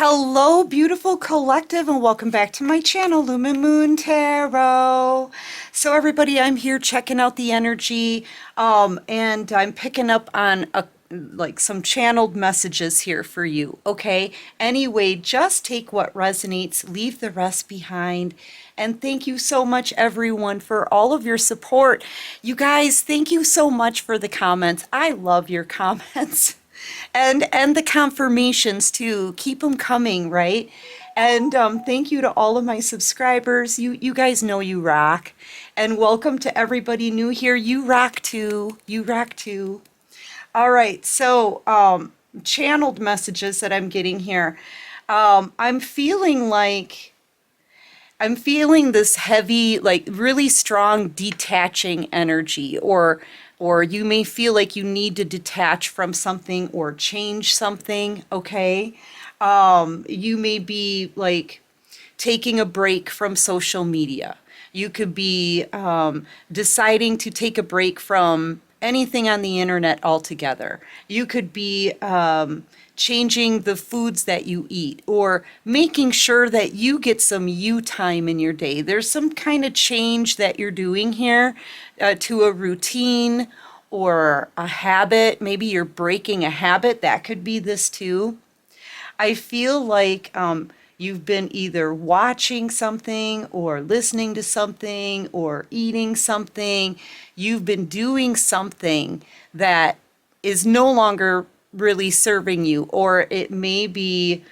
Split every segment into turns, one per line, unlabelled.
Hello, beautiful collective, and welcome back to my channel, Lumen Moon Tarot. So everybody, I'm here checking out the energy, and I'm picking up on some channeled messages here for you, okay? Anyway, just take what resonates, leave the rest behind, and thank you so much, everyone, for all of your support. You guys, thank you so much for the comments. I love your comments. And the confirmations too. Keep them coming, right? And thank you to all of my subscribers. You guys know you rock. And welcome to everybody new here. You rock too. You rock too. All right. So channeled messages that I'm getting here. I'm feeling this heavy, like really strong detaching energy, or you may feel like you need to detach from something or change something, okay? You may be like taking a break from social media. You could be deciding to take a break from anything on the internet altogether. You could be changing the foods that you eat or making sure that you get some you time in your day. There's some kind of change that you're doing here to a routine or a habit. Maybe you're breaking a habit. That could be this too. I feel like you've been either watching something or listening to something or eating something. You've been doing something that is no longer really serving you, or it may be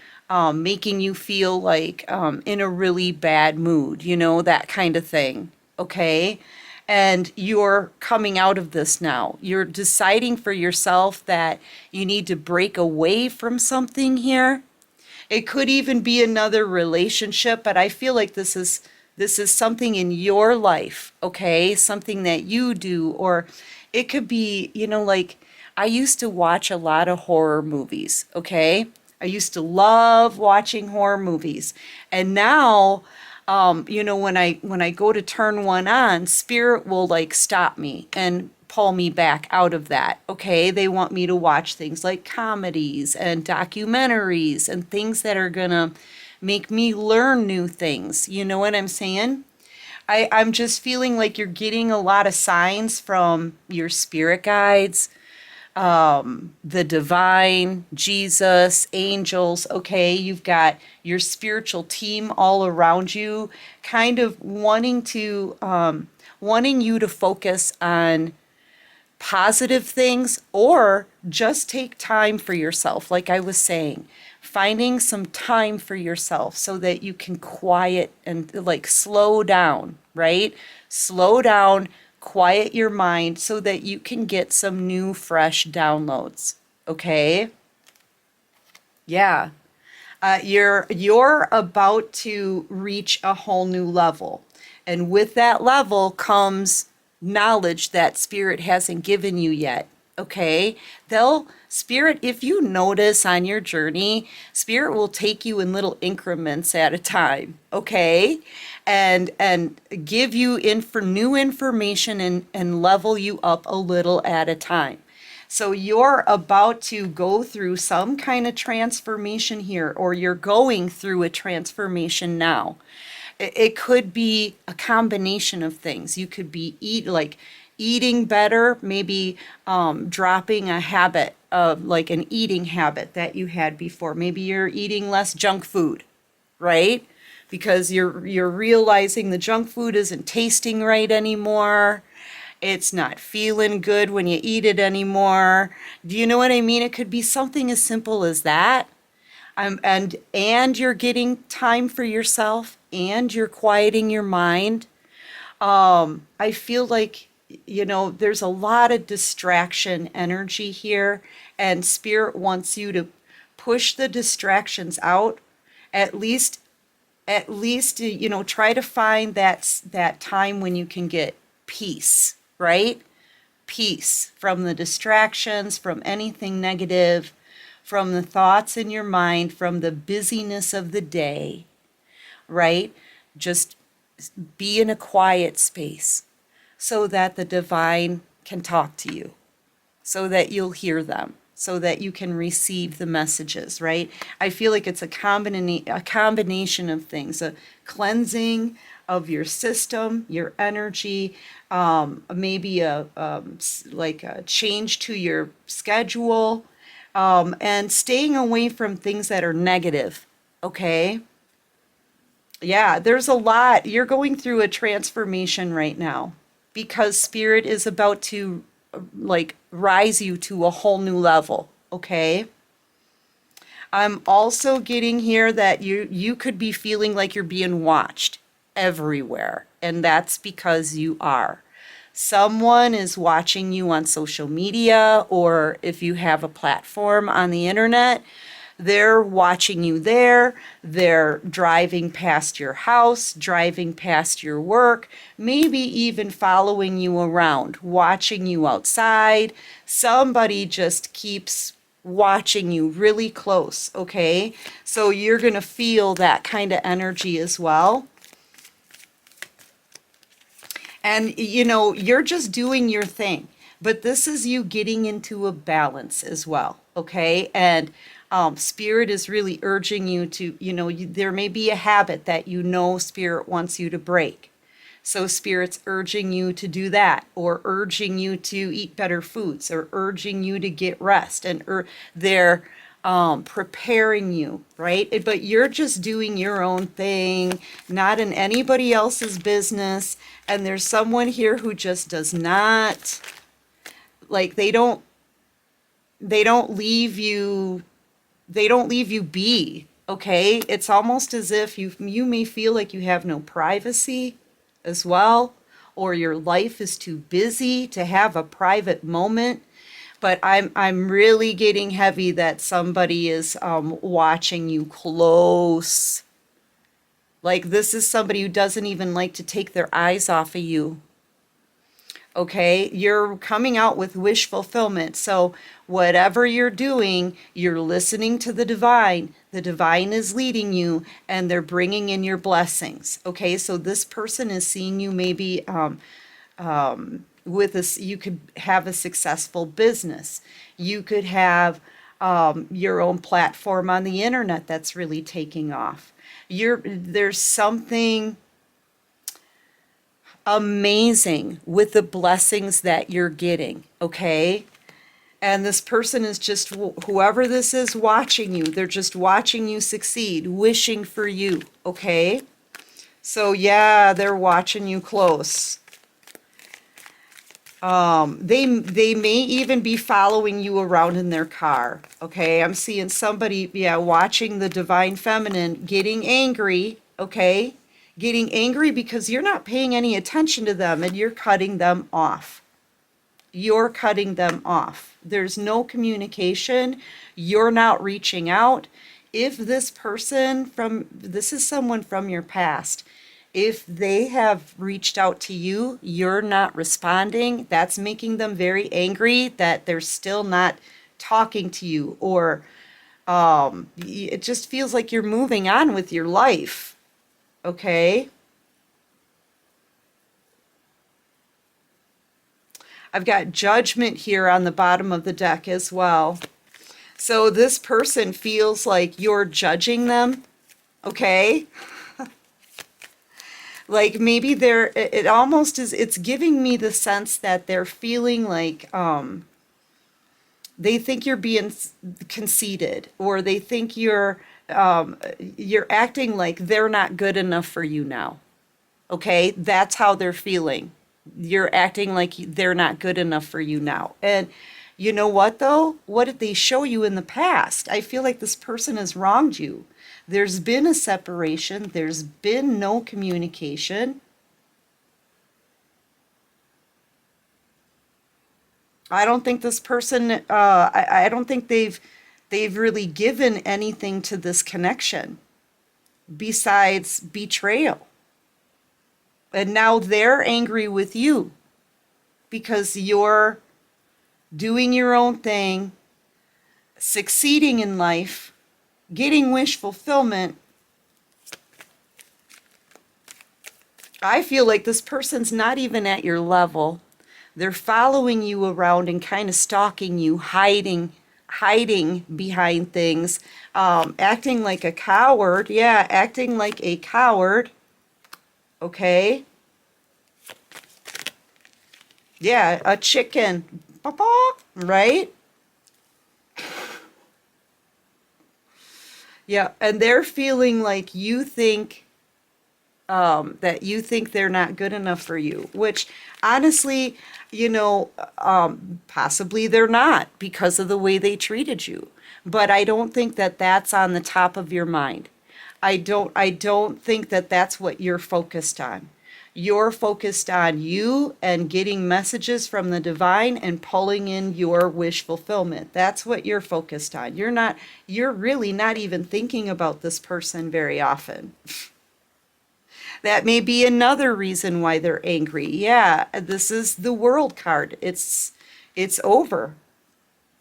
making you feel like in a really bad mood, that kind of thing. Okay. And you're coming out of this now. You're deciding for yourself that you need to break away from something here. It could even be another relationship, but I feel like this is something in your life, okay? Something that you do, or it could be, like I used to watch a lot of horror movies, okay? I used to love watching horror movies. And now, when I go to turn one on, spirit will like stop me and pull me back out of that. Okay, they want me to watch things like comedies and documentaries and things that are gonna make me learn new things. You know what I'm saying? I'm just feeling like you're getting a lot of signs from your spirit guides, the divine, Jesus, angels. Okay, you've got your spiritual team all around you, kind of wanting you to focus on positive things or just take time for yourself. Like I was saying, finding some time for yourself so that you can quiet and like slow down, right? Slow down, quiet your mind so that you can get some new, fresh downloads. Okay? Yeah. You're about to reach a whole new level. And with that level comes knowledge that spirit hasn't given you yet. Okay? Spirit, if you notice on your journey, spirit will take you in little increments at a time. Okay? And give you new information and level you up a little at a time. So you're about to go through some kind of transformation here, or you're going through a transformation now. It could be a combination of things. You could be eating better, maybe dropping a habit of like an eating habit that you had before. Maybe you're eating less junk food, right? Because you're realizing the junk food isn't tasting right anymore. It's not feeling good when you eat it anymore. Do you know what I mean? It could be something as simple as that. And you're getting time for yourself and you're quieting your mind. I feel like, there's a lot of distraction energy here, and spirit wants you to push the distractions out. At least, try to find that time when you can get peace, right? Peace from the distractions, from anything negative, from the thoughts in your mind, from the busyness of the day, right? Just be in a quiet space so that the divine can talk to you, so that you'll hear them, so that you can receive the messages, right? I feel like it's a combination of things, a cleansing of your system, your energy, maybe like a change to your schedule, and staying away from things that are negative, okay? Yeah, there's a lot. You're going through a transformation right now because spirit is about to like rise you to a whole new level, okay? I'm also getting here that you could be feeling like you're being watched everywhere, and that's because you are. Someone is watching you on social media, or if you have a platform on the internet, they're watching you there. They're driving past your house, driving past your work, maybe even following you around, watching you outside. Somebody just keeps watching you really close, okay? So you're going to feel that kind of energy as well. And you're just doing your thing. But this is you getting into a balance as well, okay? And spirit is really urging you to, there may be a habit that spirit wants you to break. So spirit's urging you to do that, or urging you to eat better foods, or urging you to get rest, and they're preparing you, right? But you're just doing your own thing, not in anybody else's business. And there's someone here who just does not, like, they don't leave you be, okay? It's almost as if you may feel like you have no privacy as well, or your life is too busy to have a private moment. But I'm really getting heavy that somebody is watching you close. Like, this is somebody who doesn't even like to take their eyes off of you. Okay, you're coming out with wish fulfillment. So whatever you're doing, you're listening to the divine. The divine is leading you, and they're bringing in your blessings. Okay, so this person is seeing you maybe with this. You could have a successful business. You could have your own platform on the internet that's really taking off. There's something amazing with the blessings that you're getting, okay? And this person is just, whoever this is watching you, they're just watching you succeed, wishing for you, okay? So yeah, they're watching you close. They may even be following you around in their car, okay? I'm seeing somebody, yeah, watching the divine feminine, getting angry, okay? Getting angry because you're not paying any attention to them, and you're cutting them off. You're cutting them off. There's no communication. You're not reaching out. If this is someone from your past, if they have reached out to you, you're not responding, that's making them very angry that they're still not talking to you, or it just feels like you're moving on with your life. Okay. I've got judgment here on the bottom of the deck as well. So this person feels like you're judging them. Okay. Like maybe it almost is, it's giving me the sense that they're feeling like, they think you're being conceited, or they think you're acting like they're not good enough for you now. Okay, that's how they're feeling. You're acting like they're not good enough for you now. And you know what though? What did they show you in the past? I feel like this person has wronged you. There's been a separation. There's been no communication. I don't think this person, I don't think they've really given anything to this connection besides betrayal. And now they're angry with you because you're doing your own thing, succeeding in life, getting wish fulfillment. I feel like this person's not even at your level. They're following you around and kind of stalking you, hiding hiding behind things, acting like a coward. Yeah, acting like a coward. Okay. Yeah, a chicken. Right? Yeah, and they're feeling like you think that you think they're not good enough for you, which honestly, possibly they're not because of the way they treated you. But I don't think that that's on the top of your mind. I don't think that that's what you're focused on. You're focused on you and getting messages from the divine and pulling in your wish fulfillment. That's what you're focused on. You're really not even thinking about this person very often. That may be another reason why they're angry. Yeah, this is the world card. It's over.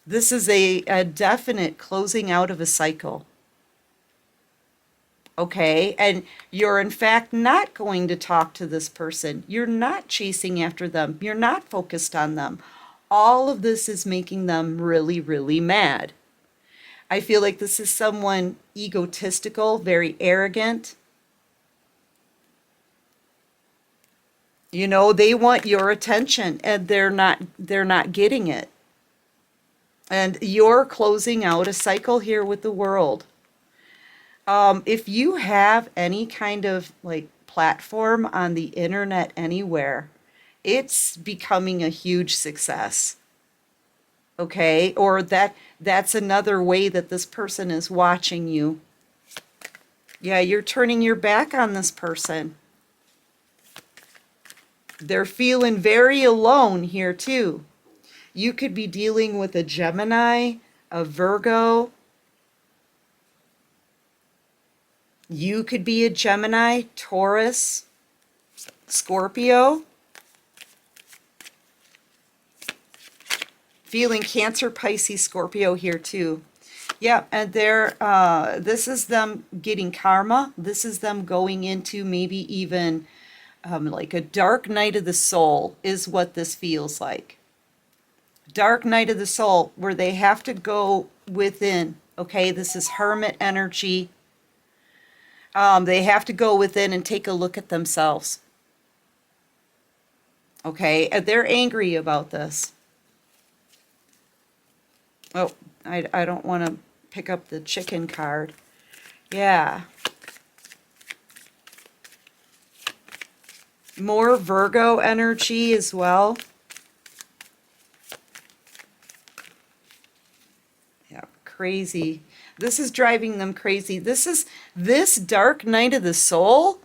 This is a definite closing out of a cycle. Okay, and you're in fact not going to talk to this person. You're not chasing after them. You're not focused on them. All of this is making them really, really mad. I feel like this is someone egotistical, very arrogant. They want your attention and they're not getting it. And you're closing out a cycle here with the world. If you have any kind of like platform on the internet anywhere, it's becoming a huge success. Okay? Or that's another way that this person is watching you. Yeah, you're turning your back on this person. They're feeling very alone here too. You could be dealing with a Gemini, a Virgo. You could be a Gemini, Taurus, Scorpio. Feeling Cancer, Pisces, Scorpio here too. Yeah, and this is them getting karma. This is them going into maybe even like a dark night of the soul is what this feels like. Dark night of the soul where they have to go within. Okay, this is hermit energy. They have to go within and take a look at themselves. Okay, and they're angry about this. Oh, I don't want to pick up the chicken card. Yeah. More Virgo energy as well. Yeah, crazy. This is driving them crazy. This dark night of the soul,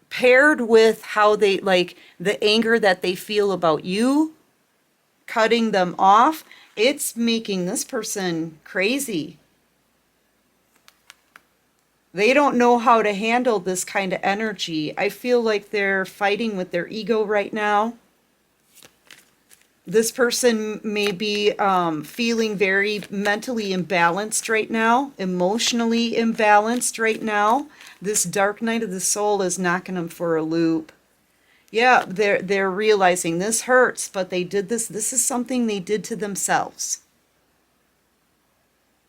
paired with how they like the anger that they feel about you, cutting them off. It's making this person crazy. They don't know how to handle this kind of energy. I feel like they're fighting with their ego right now. This person may be feeling very mentally imbalanced right now, emotionally imbalanced right now. This dark night of the soul is knocking them for a loop. Yeah, they're realizing this hurts, but they did this. This is something they did to themselves.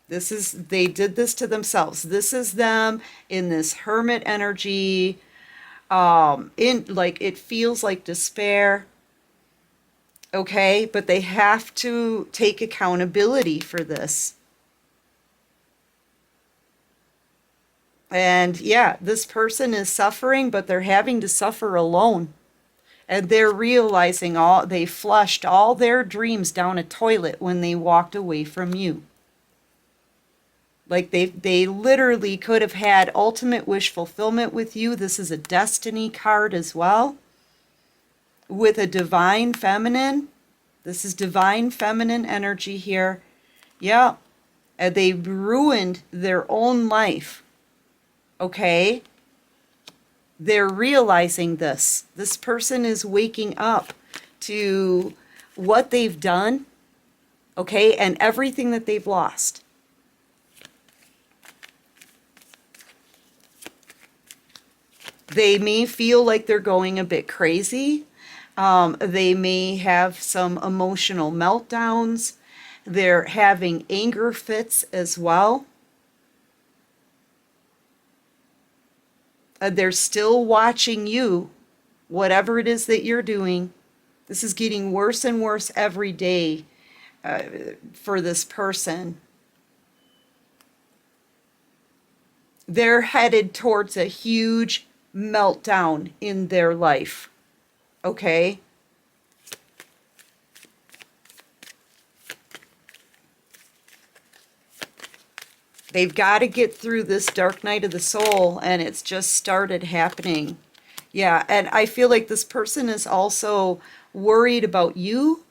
They did this to themselves. This is them in this hermit energy, in like it feels like despair. Okay, but they have to take accountability for this. And yeah, this person is suffering, but they're having to suffer alone. And they're realizing they flushed all their dreams down a toilet when they walked away from you. Like they literally could have had ultimate wish fulfillment with you. This is a destiny card as well. With a divine feminine. This is divine feminine energy here. Yeah. And they ruined their own life. Okay. They're realizing this. This person is waking up to what they've done. Okay. And everything that they've lost. They may feel like they're going a bit crazy. They may have some emotional meltdowns. They're having anger fits as well. They're still watching you, whatever it is that you're doing. This is getting worse and worse every day for this person. They're headed towards a huge meltdown in their life. Okay? They've got to get through this dark night of the soul, and it's just started happening. Yeah, and I feel like this person is also worried about you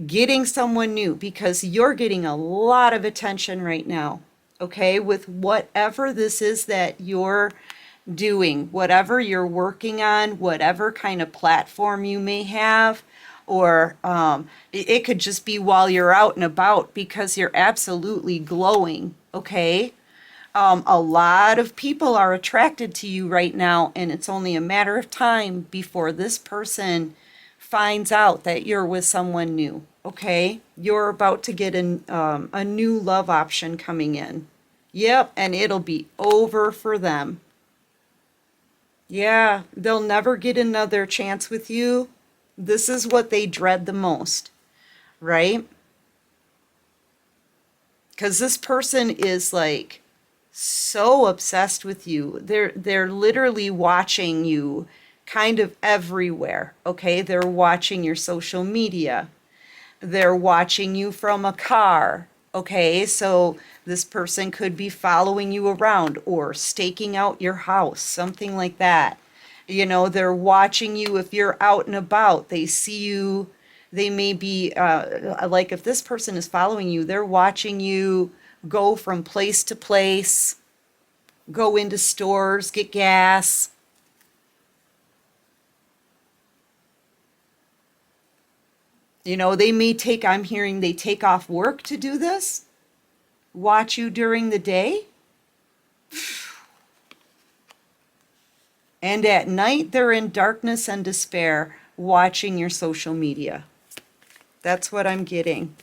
getting someone new because you're getting a lot of attention right now, okay, with whatever this is that you're doing, whatever you're working on, whatever kind of platform you may have, or it could just be while you're out and about because you're absolutely glowing, okay? A lot of people are attracted to you right now, and it's only a matter of time before this person finds out that you're with someone new, okay? You're about to get a new love option coming in. Yep, and it'll be over for them. Yeah, they'll never get another chance with you. This is what they dread the most, right? Because this person is like so obsessed with you. They're literally watching you kind of everywhere, okay? They're watching your social media. They're watching you from a car, okay? So this person could be following you around or staking out your house, something like that. You know, they're watching you if you're out and about. They see you. They may be, like if this person is following you, they're watching you go from place to place, go into stores, get gas. You know, they may take, I'm hearing they take off work to do this, watch you during the day. And at night, they're in darkness and despair watching your social media. That's what I'm getting.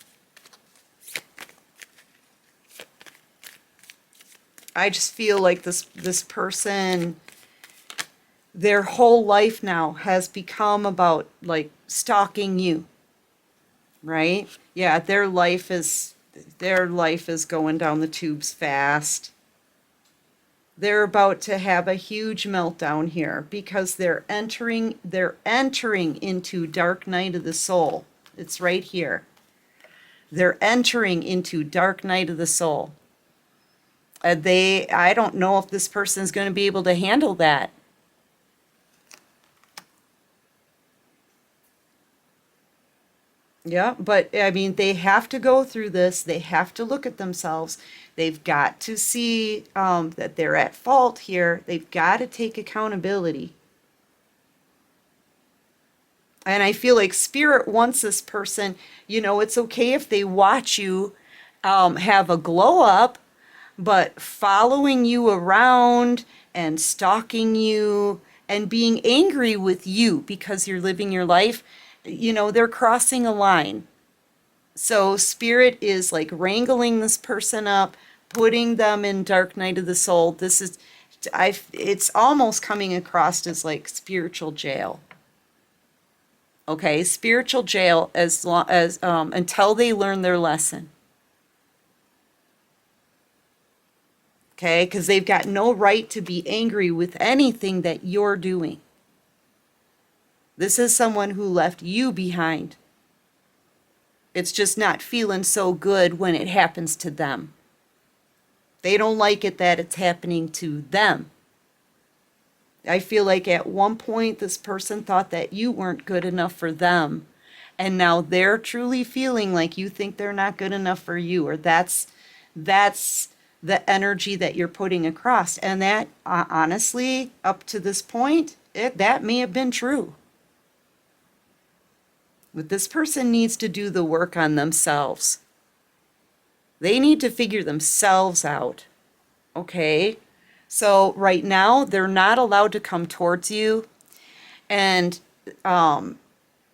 I just feel like this person, their whole life now has become about like stalking you, right? Yeah, their life is going down the tubes fast. They're about to have a huge meltdown here because they're entering into dark night of the soul. It's right here. They're entering into dark night of the soul. I don't know if this person's going to be able to handle that. Yeah, but I mean, they have to go through this. They have to look at themselves. They've got to see that they're at fault here. They've got to take accountability. And I feel like Spirit wants this person, it's okay if they watch you have a glow up, but following you around and stalking you and being angry with you because you're living your life, they're crossing a line. So Spirit is like wrangling this person up, putting them in dark night of the soul. It's almost coming across as like spiritual jail. Okay, spiritual jail as long as until they learn their lesson. Okay, because they've got no right to be angry with anything that you're doing. This is someone who left you behind. It's just not feeling so good when it happens to them. They don't like it that it's happening to them. I feel like at one point this person thought that you weren't good enough for them. And now they're truly feeling like you think they're not good enough for you, or that's the energy that you're putting across. And that, honestly, up to this point, that may have been true. But this person needs to do the work on themselves. They need to figure themselves out. Okay? So right now, they're not allowed to come towards you. And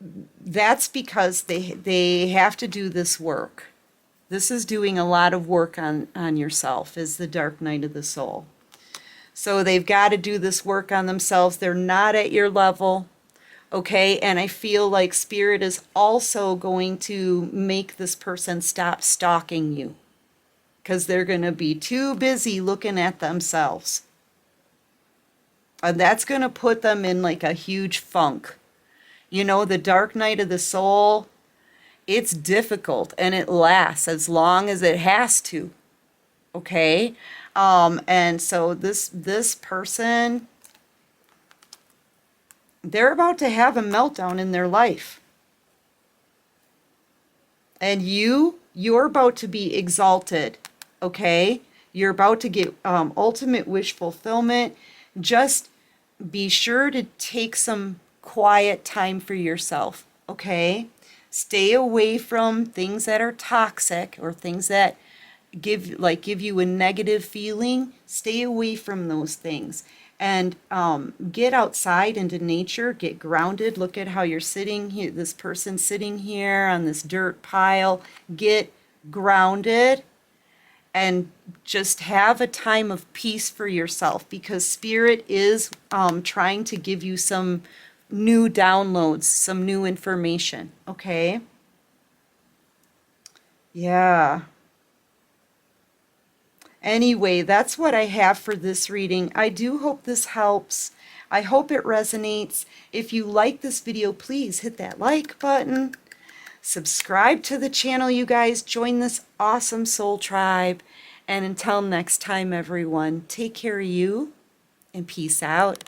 that's because they have to do this work. This is doing a lot of work on yourself, is the dark night of the soul. So they've got to do this work on themselves. They're not at your level, okay? And I feel like Spirit is also going to make this person stop stalking you because they're going to be too busy looking at themselves. And that's going to put them in like a huge funk. You know, the dark night of the soul, it's difficult and it lasts as long as it has to. Okay? And so this person, they're about to have a meltdown in their life. And you're about to be exalted. Okay? You're about to get ultimate wish fulfillment. Just be sure to take some quiet time for yourself, okay? Stay away from things that are toxic or things that give you a negative feeling. Stay away from those things and get outside into nature, get grounded. Look at how you're sitting here, this person sitting here on this dirt pile. Get grounded and just have a time of peace for yourself, because Spirit is trying to give you some new downloads, some new information, okay? Yeah. Anyway, that's what I have for this reading. I do hope this helps. I hope it resonates. If you like this video, please hit that like button. Subscribe to the channel, you guys. Join this awesome soul tribe. And until next time, everyone, take care of you and peace out.